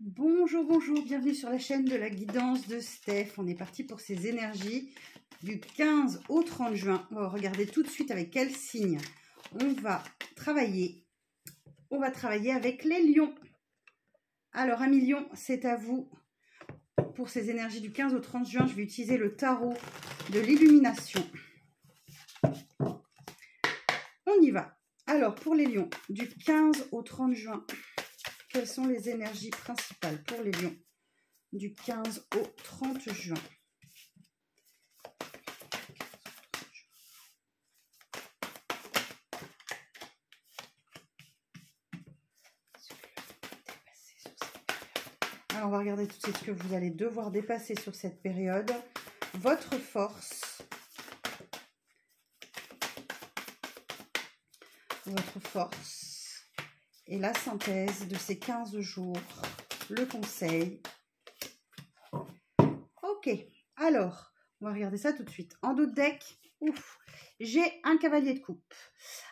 Bonjour, bonjour, bienvenue sur la chaîne de la guidance de Steph. On est parti pour ces énergies du 15 au 30 juin. On va regarder tout de suite avec quel signe on va travailler. On va travailler avec les lions. Alors, amis lions, c'est à vous. Pour ces énergies du 15 au 30 juin, je vais utiliser le tarot de l'illumination. On y va. Alors, pour les lions, du 15 au 30 juin, quelles sont les énergies principales pour les lions du 15 au 30 juin? Alors, on va regarder tout de suite ce que vous allez devoir dépasser sur cette période. Votre force. Votre force. Et la synthèse de ces 15 jours. Le conseil. Ok. Alors, on va regarder ça tout de suite. En dos de deck, ouf, j'ai un cavalier de coupe.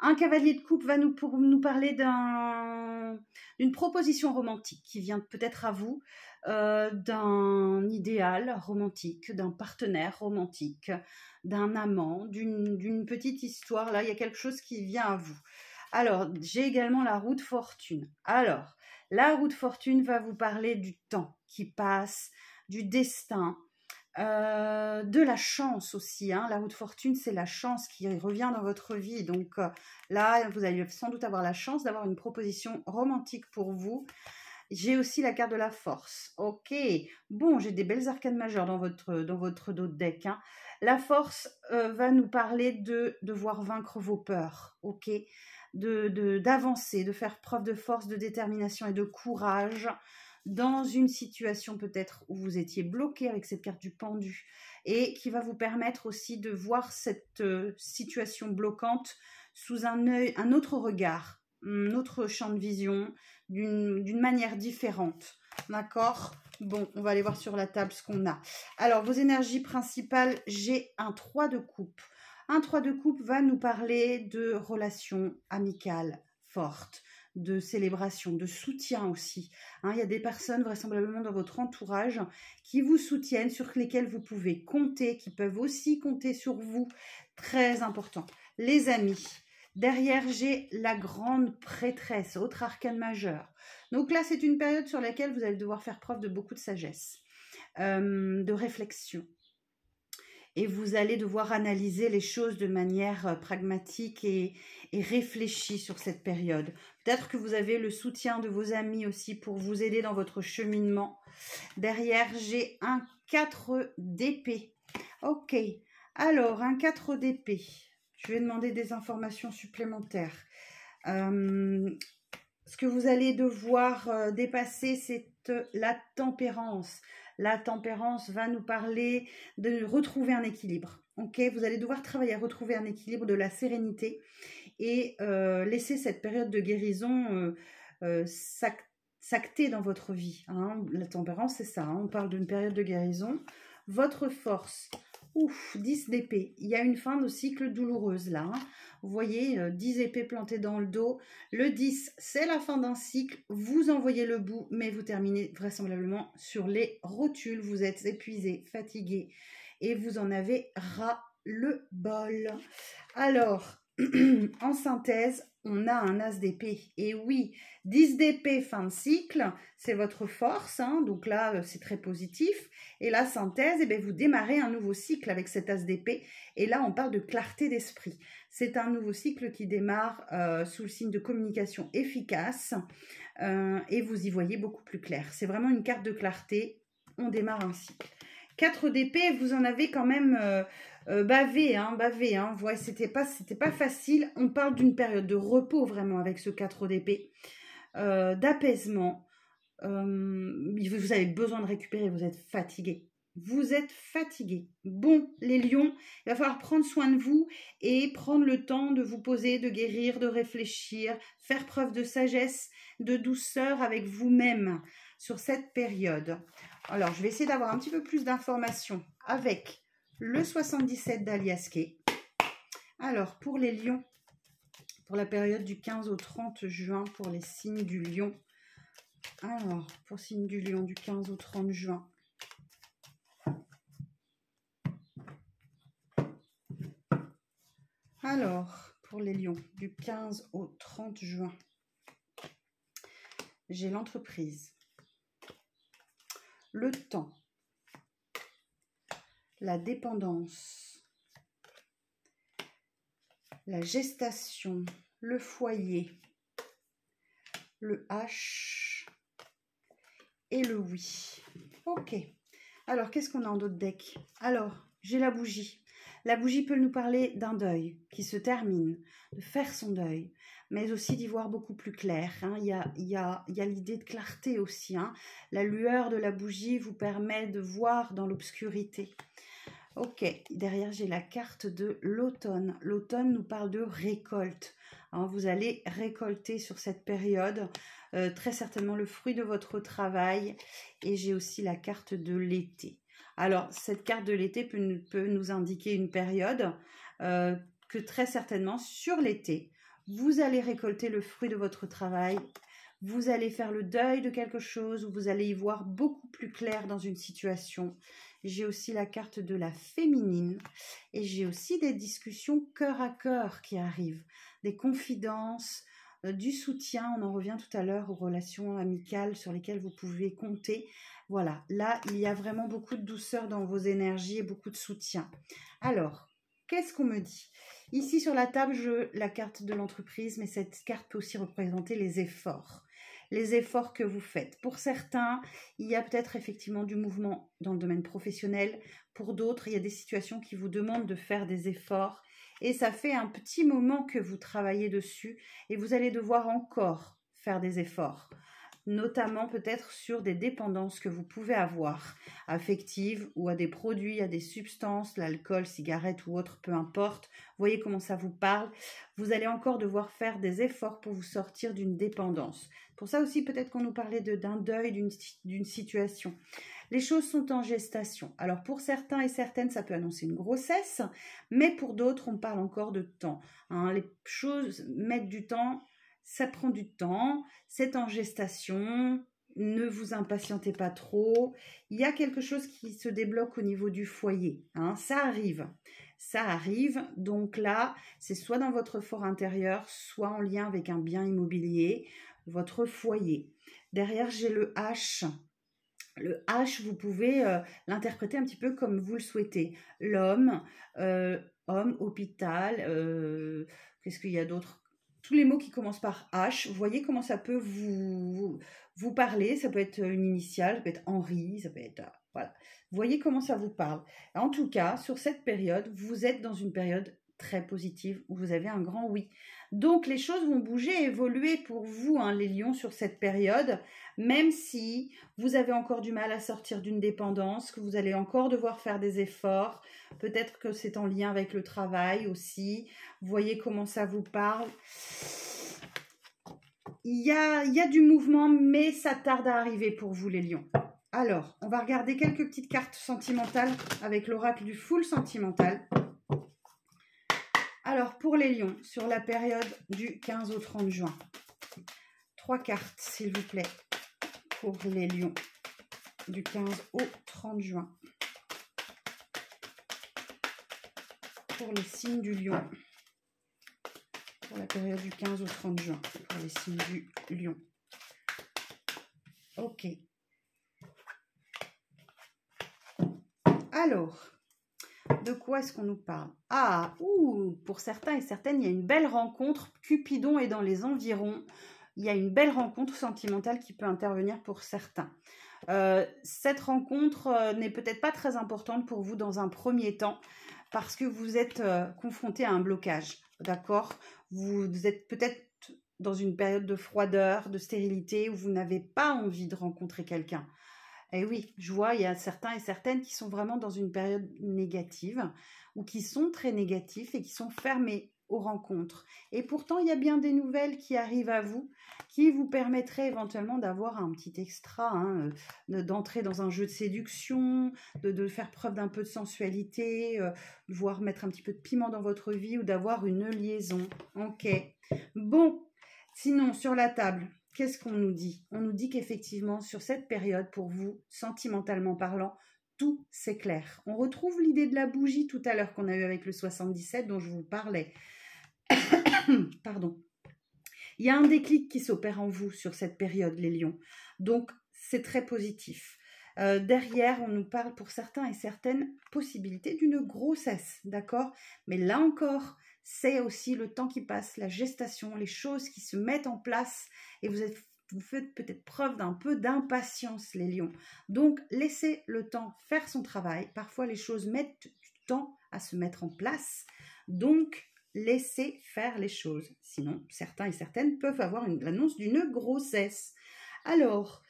Un cavalier de coupe va nous parler d'une proposition romantique qui vient peut-être à vous, d'un idéal romantique, d'un partenaire romantique, d'un amant, d'une petite histoire. Là, il y a quelque chose qui vient à vous. Alors, j'ai également la roue de fortune. Alors, la roue de fortune va vous parler du temps qui passe, du destin, de la chance aussi, hein. La roue de fortune, c'est la chance qui revient dans votre vie. Donc là, vous allez sans doute avoir la chance d'avoir une proposition romantique pour vous. J'ai aussi la carte de la force. Ok, bon, j'ai des belles arcanes majeures dans votre dos de deck, hein. La force va nous parler de devoir vaincre vos peurs, ok, d'avancer, de faire preuve de force, de détermination et de courage dans une situation peut-être où vous étiez bloqué avec cette carte du pendu et qui va vous permettre aussi de voir cette situation bloquante sous un autre regard, un autre champ de vision, d'une manière différente. D'accord? Bon, on va aller voir sur la table ce qu'on a. Alors, vos énergies principales, j'ai un 3 de coupe. Un 3 de coupe va nous parler de relations amicales fortes, de célébration, de soutien aussi. Hein, il y a des personnes vraisemblablement dans votre entourage qui vous soutiennent, sur lesquelles vous pouvez compter, qui peuvent aussi compter sur vous. Très important. Les amis. Derrière, j'ai la grande prêtresse, autre arcane majeur. Donc là, c'est une période sur laquelle vous allez devoir faire preuve de beaucoup de sagesse, de réflexion. Et vous allez devoir analyser les choses de manière pragmatique et réfléchie sur cette période. Peut-être que vous avez le soutien de vos amis aussi pour vous aider dans votre cheminement. Derrière, j'ai un 4 d'épée. Ok, alors un 4 d'épée. Je vais demander des informations supplémentaires. Ce que vous allez devoir dépasser, c'est la tempérance. La tempérance va nous parler de retrouver un équilibre. Ok, vous allez devoir travailler à retrouver un équilibre, de la sérénité et laisser cette période de guérison s'acter dans votre vie. Hein. La tempérance, c'est ça. Hein. On parle d'une période de guérison. Votre force. Ouf, 10 d'épée. Il y a une fin de cycle douloureuse là. Hein. Vous voyez, 10 épées plantées dans le dos. Le 10, c'est la fin d'un cycle. Vous envoyez le bout, mais vous terminez vraisemblablement sur les rotules. Vous êtes épuisé, fatigué et vous en avez ras le bol. Alors, en synthèse, on a un as d'épée. Et oui, 10 d'épée, fin de cycle, c'est votre force. Hein, donc là, c'est très positif. Et la synthèse, eh bien, vous démarrez un nouveau cycle avec cet as d'épée. Et là, on parle de clarté d'esprit. C'est un nouveau cycle qui démarre sous le signe de communication efficace. Et vous y voyez beaucoup plus clair. C'est vraiment une carte de clarté. On démarre un cycle. 4 d'épée, vous en avez quand même bavé. Ouais, c'était pas facile. On parle d'une période de repos vraiment avec ce 4 d'épée. D'apaisement. Vous avez besoin de récupérer, vous êtes fatigué. Vous êtes fatigué. Bon, les lions, il va falloir prendre soin de vous et prendre le temps de vous poser, de guérir, de réfléchir, faire preuve de sagesse, de douceur avec vous-même sur cette période. Alors, je vais essayer d'avoir un petit peu plus d'informations avec le 77 d'Aliaské. Alors, pour les lions, pour la période du 15 au 30 juin, pour les signes du lion, Alors, pour signe du Lion, du 15 au 30 juin. Alors, pour les Lions, du 15 au 30 juin, j'ai l'entreprise, le temps, la dépendance, la gestation, le foyer, le H et le oui. Ok. Alors, qu'est-ce qu'on a en d'autres decks? Alors, j'ai la bougie. La bougie peut nous parler d'un deuil qui se termine, de faire son deuil, mais aussi d'y voir beaucoup plus clair. Hein. Il y a l'idée de clarté aussi. Hein. La lueur de la bougie vous permet de voir dans l'obscurité. Ok, derrière j'ai la carte de l'automne. L'automne nous parle de récolte. Hein, vous allez récolter sur cette période très certainement le fruit de votre travail. Et j'ai aussi la carte de l'été. Alors, cette carte de l'été peut nous indiquer une période que très certainement, sur l'été, vous allez récolter le fruit de votre travail. Vous allez faire le deuil de quelque chose, ou vous allez y voir beaucoup plus clair dans une situation. J'ai aussi la carte de la féminine et j'ai aussi des discussions cœur à cœur qui arrivent, des confidences, du soutien. On en revient tout à l'heure aux relations amicales sur lesquelles vous pouvez compter. Voilà, là, il y a vraiment beaucoup de douceur dans vos énergies et beaucoup de soutien. Alors, qu'est-ce qu'on me dit? Ici, sur la table, j'ai la carte de l'entreprise, mais cette carte peut aussi représenter les efforts. Les efforts que vous faites. Pour certains, il y a peut-être effectivement du mouvement dans le domaine professionnel. Pour d'autres, il y a des situations qui vous demandent de faire des efforts. Et ça fait un petit moment que vous travaillez dessus et vous allez devoir encore faire des efforts. Notamment peut-être sur des dépendances que vous pouvez avoir, affectives ou à des produits, à des substances, l'alcool, cigarette ou autre, peu importe. Voyez comment ça vous parle. Vous allez encore devoir faire des efforts pour vous sortir d'une dépendance. Pour ça aussi, peut-être qu'on nous parlait d'un deuil, d'une situation. Les choses sont en gestation. Alors pour certains et certaines, ça peut annoncer une grossesse, mais pour d'autres, on parle encore de temps. Hein, les choses mettent du temps. Ça prend du temps, c'est en gestation, ne vous impatientez pas trop. Il y a quelque chose qui se débloque au niveau du foyer. Hein, ça arrive. Donc là, c'est soit dans votre fort intérieur, soit en lien avec un bien immobilier, votre foyer. Derrière, j'ai le H. Le H, vous pouvez l'interpréter un petit peu comme vous le souhaitez. L'homme, homme, hôpital, qu'est-ce qu'il y a d'autre? Tous les mots qui commencent par H, vous voyez comment ça peut vous parler. Ça peut être une initiale, ça peut être Henri, ça peut être... voilà. Vous voyez comment ça vous parle. En tout cas, sur cette période, vous êtes dans une période très positive où vous avez un grand oui. Donc, les choses vont bouger, évoluer pour vous, hein, les lions, sur cette période, même si vous avez encore du mal à sortir d'une dépendance, que vous allez encore devoir faire des efforts. Peut-être que c'est en lien avec le travail aussi. Vous voyez comment ça vous parle. Il y a du mouvement, mais ça tarde à arriver pour vous, les lions. Alors, on va regarder quelques petites cartes sentimentales avec l'oracle du full sentimental. Alors, pour les lions, sur la période du 15 au 30 juin, 3 cartes, s'il vous plaît, pour les lions du 15 au 30 juin. Pour les signes du lion, pour la période du 15 au 30 juin, pour les signes du lion. Ok. Alors, de quoi est-ce qu'on nous parle? Ah, pour certains et certaines, il y a une belle rencontre. Cupidon est dans les environs. Il y a une belle rencontre sentimentale qui peut intervenir pour certains. Cette rencontre n'est peut-être pas très importante pour vous dans un premier temps parce que vous êtes confronté à un blocage, d'accord? Vous êtes peut-être dans une période de froideur, de stérilité où vous n'avez pas envie de rencontrer quelqu'un. Et oui, je vois, il y a certains et certaines qui sont vraiment dans une période négative ou qui sont très négatifs et qui sont fermés aux rencontres. Et pourtant, il y a bien des nouvelles qui arrivent à vous, qui vous permettraient éventuellement d'avoir un petit extra, hein, d'entrer dans un jeu de séduction, de faire preuve d'un peu de sensualité, voire mettre un petit peu de piment dans votre vie ou d'avoir une liaison. Ok. Bon, sinon, sur la table, qu'est-ce qu'on nous dit? On nous dit qu'effectivement, sur cette période, pour vous, sentimentalement parlant, tout s'éclaire. On retrouve l'idée de la bougie tout à l'heure qu'on a eu avec le 77 dont je vous parlais. Pardon. Il y a un déclic qui s'opère en vous sur cette période, les lions. Donc, c'est très positif. Derrière, on nous parle pour certains et certaines possibilités d'une grossesse, d'accord? Mais là encore, c'est aussi le temps qui passe, la gestation, les choses qui se mettent en place et vous faites peut-être preuve d'un peu d'impatience, les lions. Donc, laissez le temps faire son travail. Parfois, les choses mettent du temps à se mettre en place. Donc, laissez faire les choses. Sinon, certains et certaines peuvent avoir l'annonce d'une grossesse. Alors,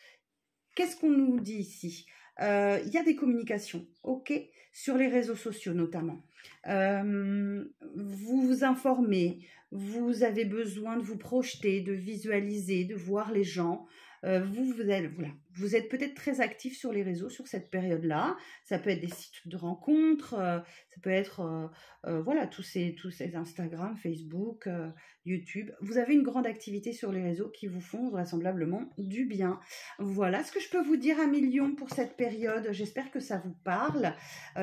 qu'est-ce qu'on nous dit ici? Il y a des communications, ok, sur les réseaux sociaux notamment. Vous vous informez, vous avez besoin de vous projeter, de visualiser, de voir les gens. Vous êtes peut-être très actif sur les réseaux sur cette période-là. Ça peut être des sites de rencontres, ça peut être voilà, tous ces Instagram, Facebook, YouTube. Vous avez une grande activité sur les réseaux qui vous font vraisemblablement du bien. Voilà ce que je peux vous dire, amis lions, pour cette période. J'espère que ça vous parle.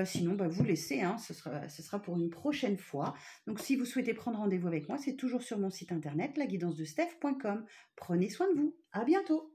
Sinon, vous laissez, hein, ce sera pour une prochaine fois. Donc, si vous souhaitez prendre rendez-vous avec moi, c'est toujours sur mon site internet, laguidancedesteph.com. Prenez soin de vous. À bientôt.